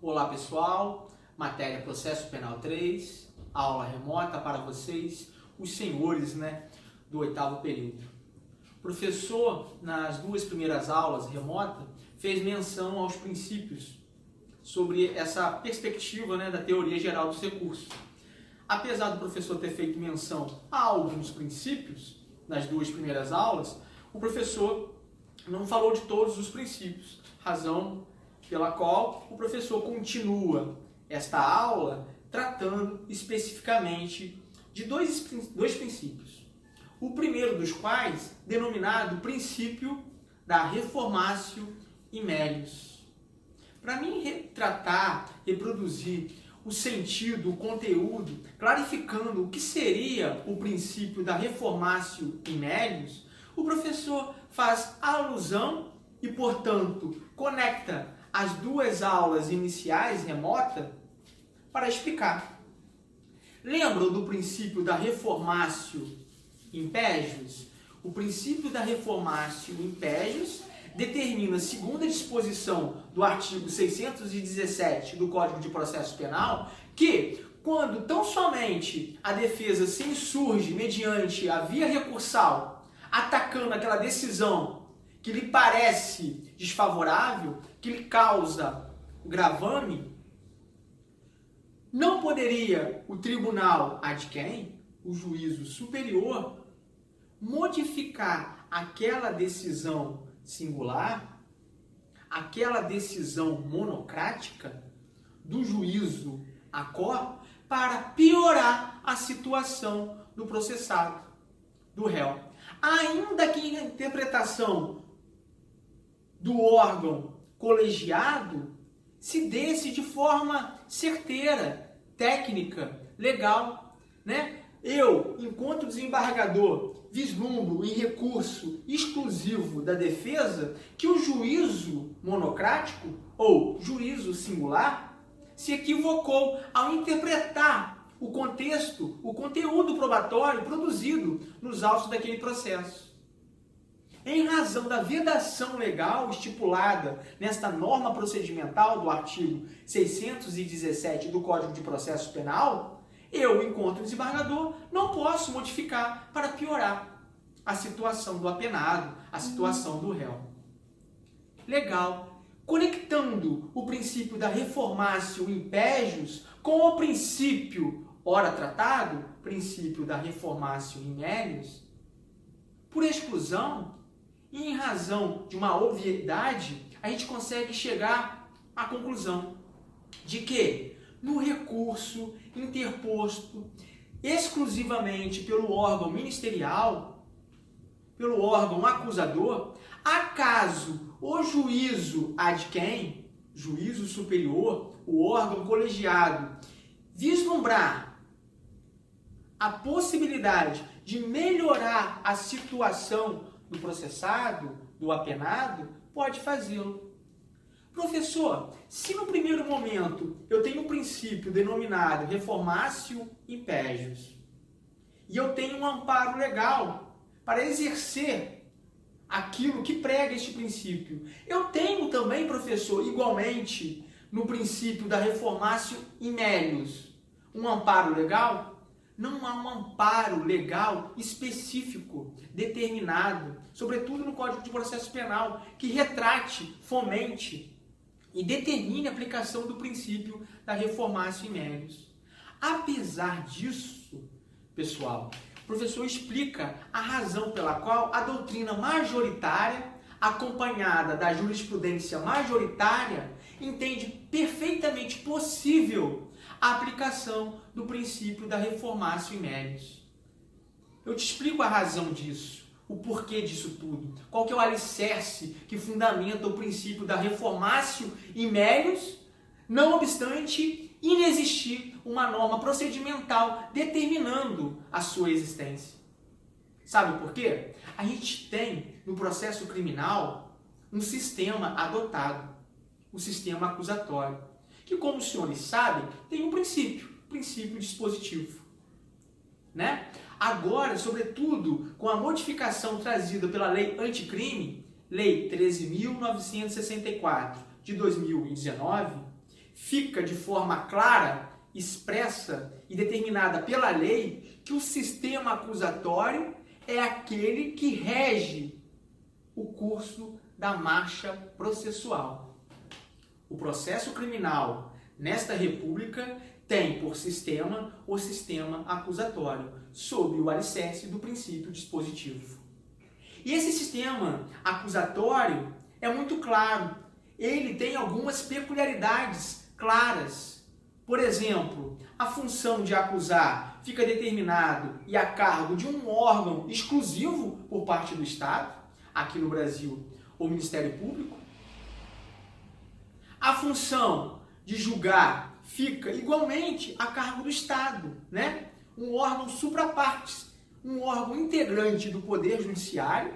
Olá pessoal, matéria Processo Penal 3, aula remota para vocês, os senhores do oitavo período. O professor, nas duas primeiras aulas remota, fez menção aos princípios sobre essa perspectiva da teoria geral dos recursos. Apesar do professor ter feito menção a alguns princípios nas duas primeiras aulas, o professor não falou de todos os princípios, razão pela qual o professor continua esta aula tratando especificamente de dois princípios. O primeiro dos quais, denominado princípio da reformatio in melius. Para mim retratar, reproduzir o sentido, o conteúdo, clarificando o que seria o princípio da reformatio in melius, o professor faz alusão e, portanto, conecta as duas aulas iniciais remota para explicar. Lembram do princípio da reformatio in pejus? O princípio da reformatio in pejus determina, segundo a disposição do artigo 617 do Código de Processo Penal, que quando tão somente a defesa se insurge mediante a via recursal, atacando aquela decisão que lhe parece desfavorável, que lhe causa gravame, não poderia o tribunal ad quem, o juízo superior, modificar aquela decisão singular, aquela decisão monocrática do juízo a quo, para piorar a situação do processado, do réu. Ainda que a interpretação do órgão colegiado se desse de forma certeira, técnica, legal, Eu, enquanto desembargador, vislumbro em recurso exclusivo da defesa que o juízo monocrático ou juízo singular se equivocou ao interpretar o contexto, o conteúdo probatório produzido nos autos daquele processo. Em razão da vedação legal estipulada nesta norma procedimental do artigo 617 do Código de Processo Penal, eu, enquanto desembargador, não posso modificar para piorar a situação do apenado, a situação do réu. Legal. Conectando o princípio da reformatio in pejus com o princípio, ora tratado, princípio da reformatio in melius, por exclusão, e em razão de uma obviedade, a gente consegue chegar à conclusão de que, no recurso interposto exclusivamente pelo órgão ministerial, pelo órgão acusador, acaso o juízo ad quem, juízo superior, o órgão colegiado, vislumbrar a possibilidade de melhorar a situação do processado, do apenado, pode fazê-lo. Professor, se no primeiro momento eu tenho um princípio denominado reformatio in pejus e eu tenho um amparo legal para exercer aquilo que prega este princípio, eu tenho também, professor, igualmente, no princípio da reformatio in melius, um amparo legal? Não há um amparo legal específico, determinado, sobretudo no Código de Processo Penal, que retrate, fomente e determine a aplicação do princípio da reformatio in melius. Apesar disso, pessoal, o professor explica a razão pela qual a doutrina majoritária, acompanhada da jurisprudência majoritária, entende perfeitamente possível a aplicação do princípio da reformatio in melius. Eu te explico a razão disso, o porquê disso tudo, qual que é o alicerce que fundamenta o princípio da reformatio in melius, não obstante inexistir uma norma procedimental determinando a sua existência. Sabe por quê? A gente tem no processo criminal um sistema adotado, o sistema acusatório, que, como os senhores sabem, tem um princípio dispositivo. Agora, sobretudo, com a modificação trazida pela Lei Anticrime, Lei 13.964 de 2019, fica de forma clara, expressa e determinada pela lei que o sistema acusatório é aquele que rege o curso da marcha processual. O processo criminal nesta República tem por sistema o sistema acusatório, sob o alicerce do princípio dispositivo. E esse sistema acusatório é muito claro. Ele tem algumas peculiaridades claras. Por exemplo, a função de acusar fica determinado e a cargo de um órgão exclusivo por parte do Estado, aqui no Brasil, o Ministério Público. A função de julgar fica igualmente a cargo do Estado, né? Um órgão supra-partes, um órgão integrante do Poder Judiciário,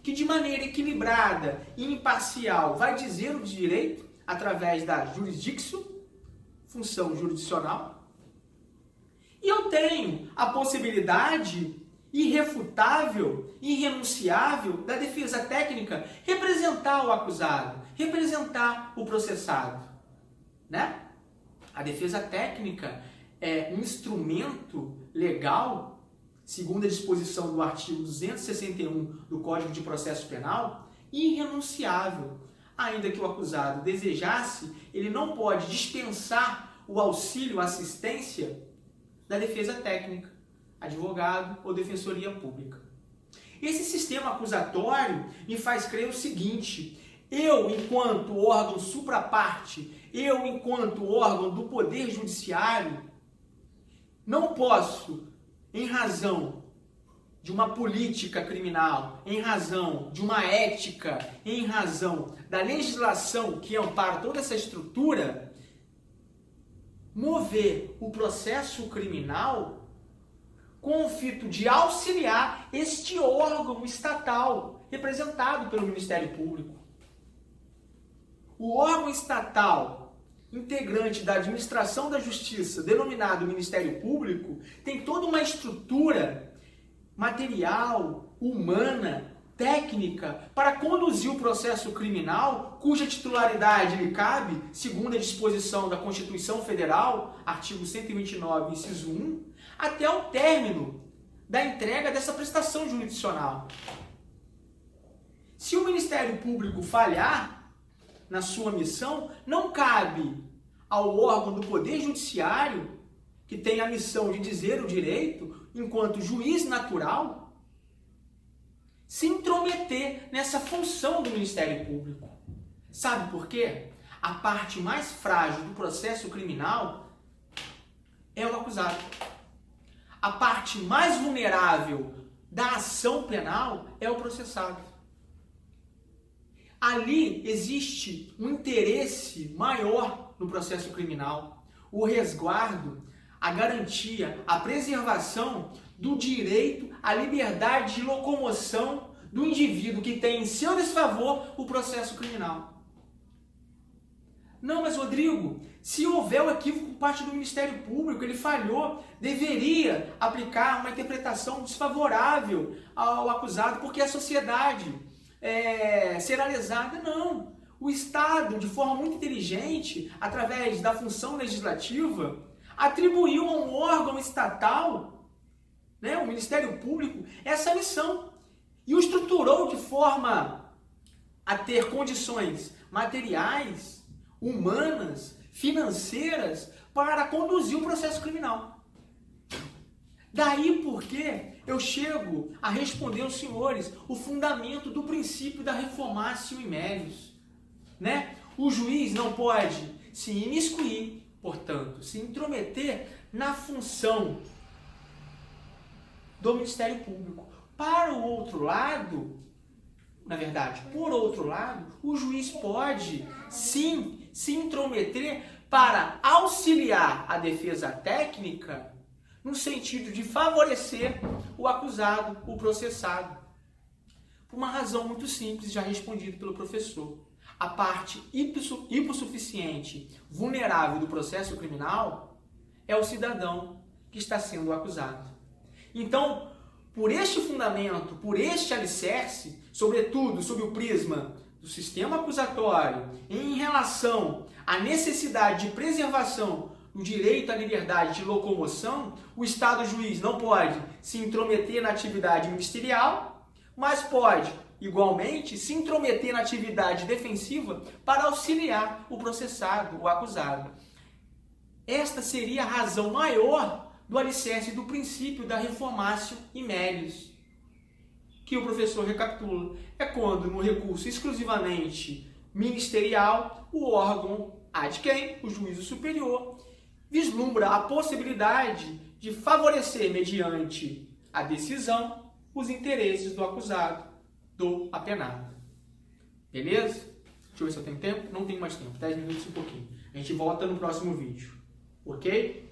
que de maneira equilibrada e imparcial vai dizer o direito através da jurisdicção, função jurisdicional. E eu tenho a possibilidade irrefutável, irrenunciável da defesa técnica representar o acusado, representar o processado, né? A defesa técnica é um instrumento legal, segundo a disposição do artigo 261 do Código de Processo Penal, irrenunciável. Ainda que o acusado desejasse, ele não pode dispensar o auxílio, a assistência da defesa técnica, advogado ou defensoria pública. Esse sistema acusatório me faz crer o seguinte: eu, enquanto órgão supraparte, eu, enquanto órgão do Poder Judiciário, não posso, em razão de uma política criminal, em razão de uma ética, em razão da legislação que ampara toda essa estrutura, mover o processo criminal com o fito de auxiliar este órgão estatal representado pelo Ministério Público. O órgão estatal integrante da administração da justiça, denominado Ministério Público, tem toda uma estrutura material, humana, técnica para conduzir o processo criminal, cuja titularidade lhe cabe, segundo a disposição da Constituição Federal, artigo 129, inciso 1, até o término da entrega dessa prestação jurisdicional. Se o Ministério Público falhar na sua missão, não cabe ao órgão do Poder Judiciário, que tem a missão de dizer o direito, enquanto juiz natural, se intrometer nessa função do Ministério Público. Sabe por quê? A parte mais frágil do processo criminal é o acusado. A parte mais vulnerável da ação penal é o processado. Ali existe um interesse maior no processo criminal, o resguardo, a garantia, a preservação do direito à liberdade de locomoção do indivíduo que tem em seu desfavor o processo criminal. Não, mas Rodrigo, se houver o equívoco por parte do Ministério Público, ele falhou, deveria aplicar uma interpretação desfavorável ao acusado, porque a sociedade será lesada. Não. O Estado, de forma muito inteligente, através da função legislativa, atribuiu a um órgão estatal, né, o Ministério Público, essa missão. E o estruturou de forma a ter condições materiais, humanas, financeiras, para conduzir o processo criminal. Daí porque eu chego a responder aos senhores o fundamento do princípio da reformatio in melius, né? O juiz não pode se imiscuir, portanto, se intrometer na função do Ministério Público. Para o outro lado, na verdade, por outro lado, o juiz pode, sim, se intrometer para auxiliar a defesa técnica no sentido de favorecer o acusado, o processado. Por uma razão muito simples, já respondido pelo professor. A parte hipossuficiente, vulnerável do processo criminal é o cidadão que está sendo acusado. Então, por este fundamento, por este alicerce, sobretudo sob o prisma do sistema acusatório em relação à necessidade de preservação do direito à liberdade de locomoção, o Estado juiz não pode se intrometer na atividade ministerial, mas pode, igualmente, se intrometer na atividade defensiva para auxiliar o processado, o acusado. Esta seria a razão maior do alicerce do princípio da reformatio in melius, que o professor recapitula. É quando, no recurso exclusivamente ministerial, o órgão ad quem, o juízo superior, vislumbra a possibilidade de favorecer, mediante a decisão, os interesses do acusado, do apenado. Beleza? Deixa eu ver se eu tenho tempo. Não tenho mais tempo. 10 minutos e um pouquinho. A gente volta no próximo vídeo. Ok?